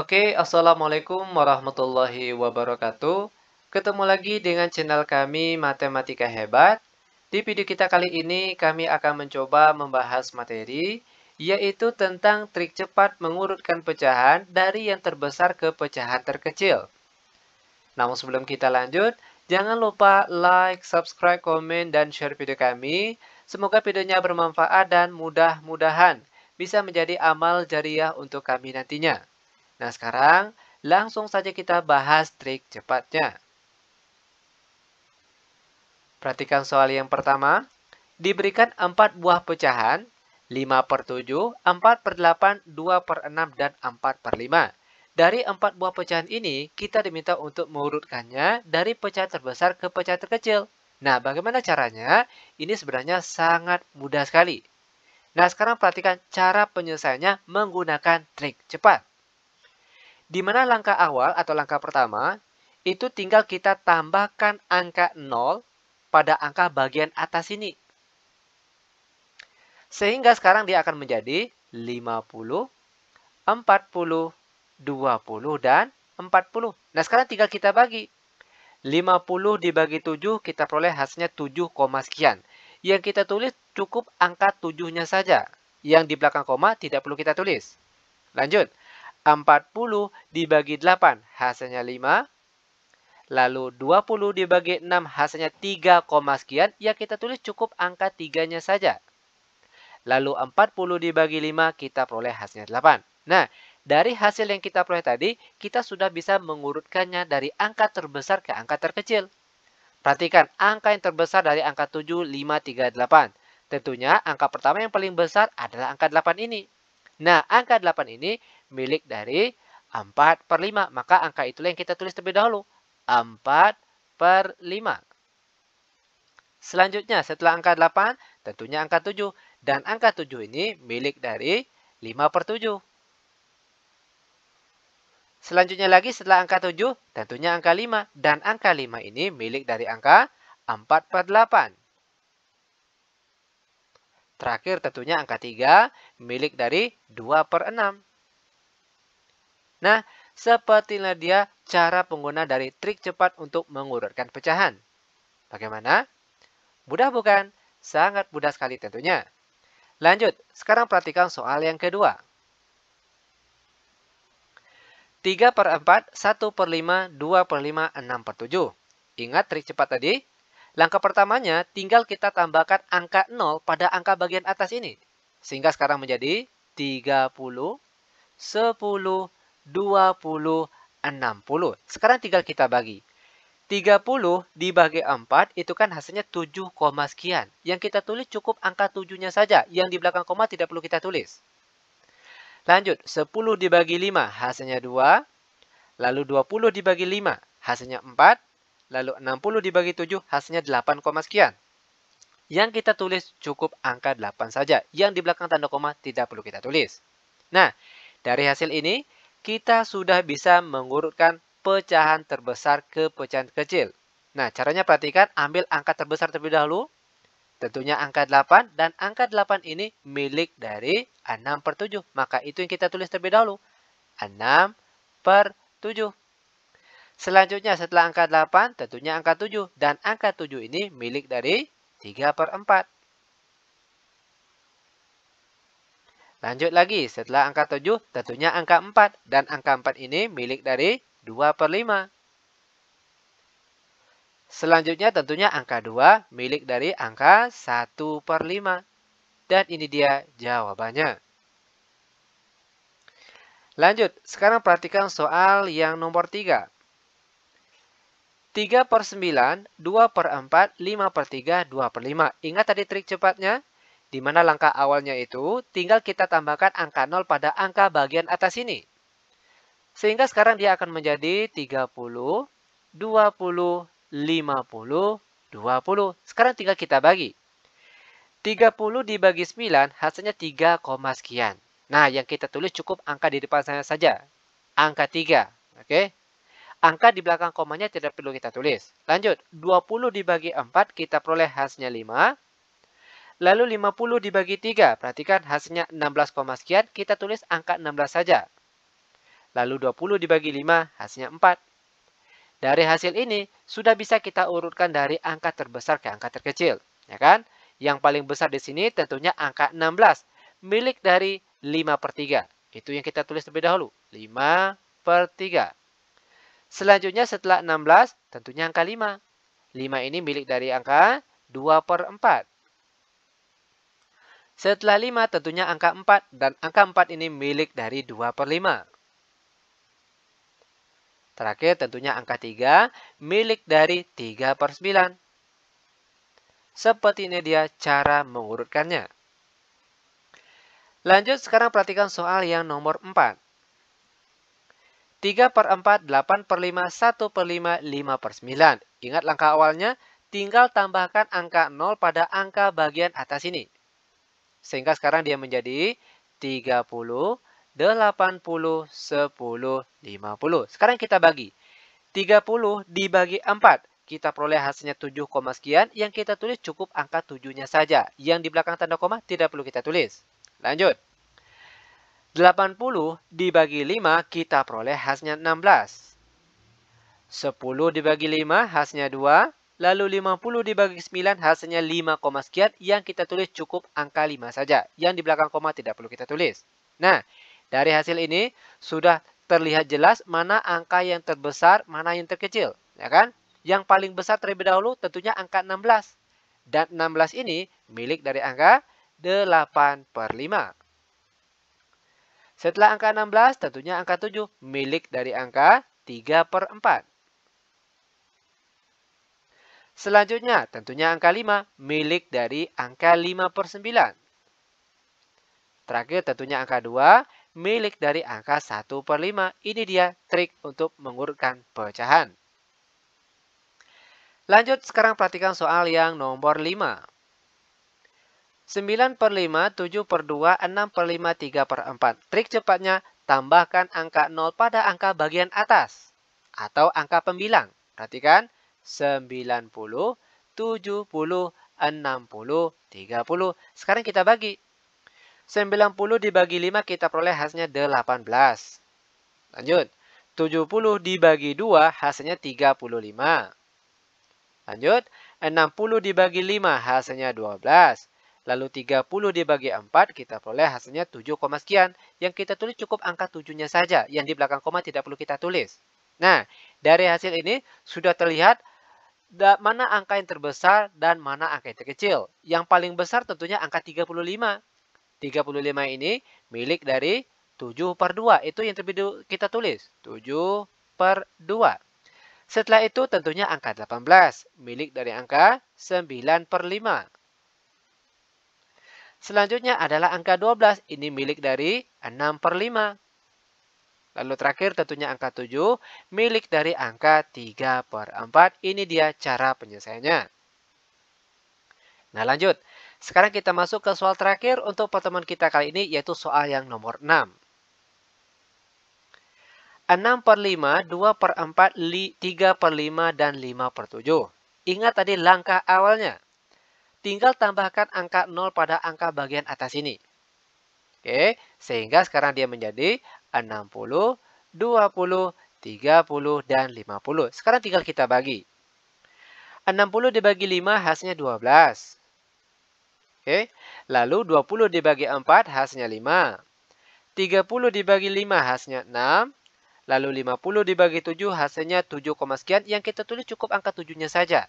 Oke, Assalamualaikum warahmatullahi wabarakatuh. Ketemu lagi dengan channel kami Matematika Hebat. Di video kita kali ini kami akan mencoba membahas materi, yaitu tentang trik cepat mengurutkan pecahan dari yang terbesar ke pecahan terkecil. Namun sebelum kita lanjut, jangan lupa like, subscribe, komen, dan share video kami. Semoga videonya bermanfaat dan mudah-mudahan bisa menjadi amal jariah untuk kami nantinya. Nah, sekarang langsung saja kita bahas trik cepatnya. Perhatikan soal yang pertama. Diberikan 4 buah pecahan, 5/7, 4/8, 2/6, dan 4/5. Dari 4 buah pecahan ini, kita diminta untuk mengurutkannya dari pecahan terbesar ke pecahan terkecil. Nah, bagaimana caranya? Ini sebenarnya sangat mudah sekali. Nah, sekarang perhatikan cara penyelesaiannya menggunakan trik cepat. Di mana langkah awal atau langkah pertama, itu tinggal kita tambahkan angka 0 pada angka bagian atas ini. Sehingga sekarang dia akan menjadi 50, 40, 20, dan 40. Nah, sekarang tinggal kita bagi. 50 dibagi 7, kita peroleh hasilnya 7, sekian. Yang kita tulis cukup angka 7-nya saja. Yang di belakang koma tidak perlu kita tulis. Lanjut. 40 dibagi 8, hasilnya 5. Lalu 20 dibagi 6, hasilnya 3, sekian. Yang kita tulis cukup angka 3-nya saja. Lalu 40 dibagi 5, kita peroleh hasilnya 8. Nah, dari hasil yang kita peroleh tadi, kita sudah bisa mengurutkannya dari angka terbesar ke angka terkecil. Perhatikan, angka yang terbesar dari angka 7, 5, 3, 8. Tentunya angka pertama yang paling besar adalah angka 8 ini. Nah, angka 8 ini milik dari 4/5. Maka angka itulah yang kita tulis terlebih dahulu. 4/5. Selanjutnya, setelah angka 8, tentunya angka 7. Dan angka 7 ini milik dari 5/7. Selanjutnya lagi setelah angka 7, tentunya angka 5. Dan angka 5 ini milik dari angka 4/8. Terakhir tentunya angka 3 milik dari 2/6. Nah, sepertilah dia cara pengguna dari trik cepat untuk mengurutkan pecahan. Bagaimana? Mudah bukan? Sangat mudah sekali tentunya. Lanjut, sekarang perhatikan soal yang kedua. 3/4, 1/5, 2/5, 6/7. Ingat trik cepat tadi? Langkah pertamanya, tinggal kita tambahkan angka 0 pada angka bagian atas ini. Sehingga sekarang menjadi 30, 10, 20, 60. Sekarang tinggal kita bagi. 30 dibagi 4 itu kan hasilnya 7, sekian. Yang kita tulis cukup angka 7-nya saja. Yang di belakang koma tidak perlu kita tulis. Lanjut, 10 dibagi 5 hasilnya 2. Lalu 20 dibagi 5 hasilnya 4. Lalu 60 dibagi 7 hasilnya 8, sekian. Yang kita tulis cukup angka 8 saja. Yang di belakang tanda koma tidak perlu kita tulis. Nah, dari hasil ini kita sudah bisa mengurutkan pecahan terbesar ke pecahan kecil. Nah, caranya perhatikan, ambil angka terbesar terlebih dahulu. Tentunya angka 8, dan angka 8 ini milik dari 6/7. Maka itu yang kita tulis terlebih dahulu. 6/7. Selanjutnya setelah angka 8, tentunya angka 7. Dan angka 7 ini milik dari 3/4. Lanjut lagi, setelah angka 7, tentunya angka 4. Dan angka 4 ini milik dari 2/5. Selanjutnya tentunya angka 2 milik dari angka 1/5. Dan ini dia jawabannya. Lanjut, sekarang perhatikan soal yang nomor 3. 3/9, 2/4, 5/3, 2/5. Ingat tadi trik cepatnya? Di mana langkah awalnya itu tinggal kita tambahkan angka 0 pada angka bagian atas ini. Sehingga sekarang dia akan menjadi 30, 20, 50, 20. Sekarang tinggal kita bagi. 30 dibagi 9 hasilnya 3, sekian. Nah, yang kita tulis cukup angka di depan sana saja. Angka 3. Oke. Angka di belakang komanya tidak perlu kita tulis. Lanjut, 20 dibagi 4 kita peroleh hasilnya 5. Lalu 50 dibagi 3, perhatikan hasilnya 16, sekian, kita tulis angka 16 saja. Lalu 20 dibagi 5 hasilnya 4. Dari hasil ini, sudah bisa kita urutkan dari angka terbesar ke angka terkecil. Ya kan? Yang paling besar di sini tentunya angka 16. Milik dari 5/3. Itu yang kita tulis terlebih dahulu. 5/3. Selanjutnya setelah 16, tentunya angka 5. 5 ini milik dari angka 2/4. Setelah 5 tentunya angka 4 dan angka 4 ini milik dari 2/5. Terakhir tentunya angka 3 milik dari 3/9. Seperti ini dia cara mengurutkannya. Lanjut sekarang perhatikan soal yang nomor 4. 3/4, 8/5, 1/5, 5/9. Ingat langkah awalnya, tinggal tambahkan angka 0 pada angka bagian atas ini. Sehingga sekarang dia menjadi 30, 80, 10, 50. Sekarang kita bagi. 30 dibagi 4. Kita peroleh hasilnya 7, sekian. Yang kita tulis cukup angka 7-nya saja. Yang di belakang tanda koma tidak perlu kita tulis. Lanjut. 80 dibagi 5 kita peroleh hasilnya 16. 10 dibagi 5 hasilnya 2. Lalu 50 dibagi 9 hasilnya 5, sekian. Yang kita tulis cukup angka 5 saja. Yang di belakang koma tidak perlu kita tulis. Nah, dari hasil ini sudah terlihat jelas mana angka yang terbesar, mana yang terkecil. Ya kan? Yang paling besar terlebih dahulu tentunya angka 16. Dan 16 ini milik dari angka 8/5. Setelah angka 16 tentunya angka 7 milik dari angka 3/4. Selanjutnya, tentunya angka 5 milik dari angka 5/9. Terakhir, tentunya angka 2 milik dari angka 1/5. Ini dia trik untuk mengurutkan pecahan. Lanjut, sekarang perhatikan soal yang nomor 5. 9/5, 7/2, 6/5, 3/4. Trik cepatnya, tambahkan angka 0 pada angka bagian atas. Atau angka pembilang. Perhatikan. 90, 70, 60, 30. Sekarang kita bagi. 90 dibagi 5 kita peroleh hasilnya 18. Lanjut. 70 dibagi 2 hasilnya 35. Lanjut. 60 dibagi 5 hasilnya 12. Lalu 30 dibagi 4 kita peroleh hasilnya 7, sekian. Yang kita tulis cukup angka 7-nya saja. Yang di belakang koma tidak perlu kita tulis. Nah, dari hasil ini sudah terlihat mana angka yang terbesar dan mana angka yang terkecil. Yang paling besar tentunya angka 35. 35 ini milik dari 7/2. Itu yang kita tulis. 7/2. Setelah itu tentunya angka 18. Milik dari angka 9/5. Selanjutnya adalah angka 12. Ini milik dari 6/5. Lalu terakhir tentunya angka 7 milik dari angka 3/4. Ini dia cara penyelesaiannya. Nah lanjut. Sekarang kita masuk ke soal terakhir untuk pertemuan kita kali ini yaitu soal yang nomor 6. 6/5, 2/4, 3/5, dan 5/7. Ingat tadi langkah awalnya. Tinggal tambahkan angka 0 pada angka bagian atas ini. Oke, sehingga sekarang dia menjadi 60, 20, 30, dan 50. Sekarang tinggal kita bagi. 60 dibagi 5 hasilnya 12. Oke, lalu 20 dibagi 4 hasilnya 5. 30 dibagi 5 hasilnya 6. Lalu 50 dibagi 7 hasilnya 7, sekian. Yang kita tulis cukup angka 7-nya saja.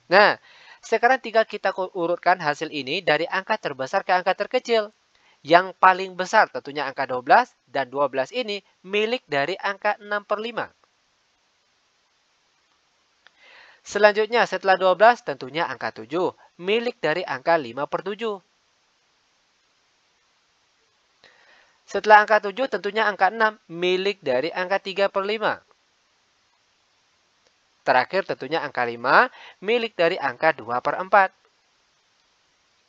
Nah, sekarang tinggal kita urutkan hasil ini dari angka terbesar ke angka terkecil. Yang paling besar tentunya angka 12 dan 12 ini milik dari angka 6/5. Selanjutnya setelah 12 tentunya angka 7 milik dari angka 5/7. Setelah angka 7 tentunya angka 6 milik dari angka 3/5. Terakhir tentunya angka 5 milik dari angka 2/4.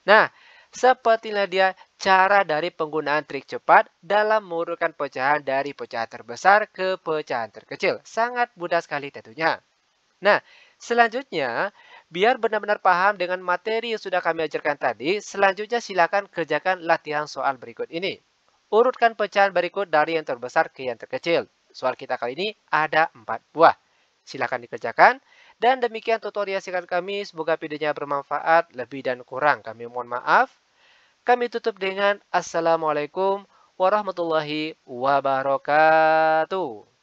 Nah, sepertilah dia cara dari penggunaan trik cepat dalam mengurutkan pecahan dari pecahan terbesar ke pecahan terkecil. Sangat mudah sekali tentunya. Nah, selanjutnya, biar benar-benar paham dengan materi yang sudah kami ajarkan tadi, selanjutnya silakan kerjakan latihan soal berikut ini. Urutkan pecahan berikut dari yang terbesar ke yang terkecil. Soal kita kali ini ada 4 buah. Silahkan dikerjakan. Dan demikian tutorial singkat kami. Semoga videonya bermanfaat. Lebih dan kurang kami mohon maaf. Kami tutup dengan Assalamualaikum warahmatullahi wabarakatuh.